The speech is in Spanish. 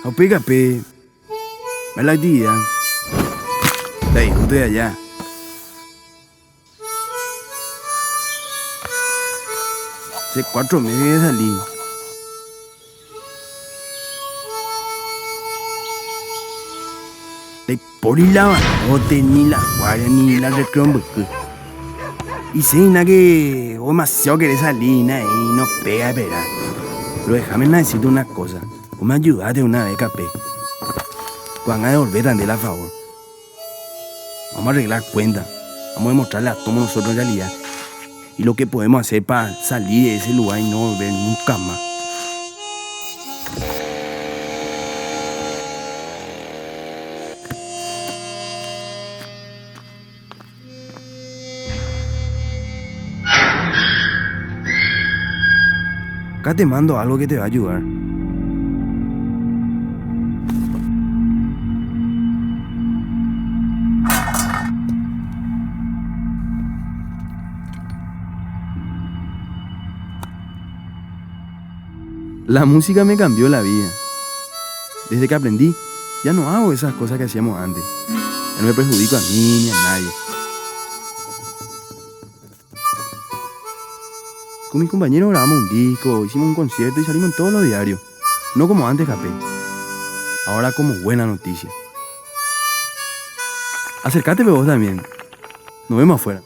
Opiga, pe. Me la idea. Dai, usted allá. Hace 4 meses que salí. De por y la bote ni la guardia ni la recrombo. Y si na que o demasiado querés salir na, y no pega, espera. Pero déjame necesito una cosa. Vos me ayudaste una vez, capé. Van a devolver de la favor. Vamos a arreglar cuentas. Vamos a demostrarle a todos nosotros en realidad. Y lo que podemos hacer para salir de ese lugar y no volver nunca más. Acá te mando algo que te va a ayudar. La música me cambió la vida. Desde que aprendí, ya no hago esas cosas que hacíamos antes. Ya no me perjudico a mí ni a nadie. Con mis compañeros grabamos un disco, hicimos un concierto y salimos en todos los diarios. No como antes, capé. Ahora como buena noticia. Acércate vos también. Nos vemos afuera.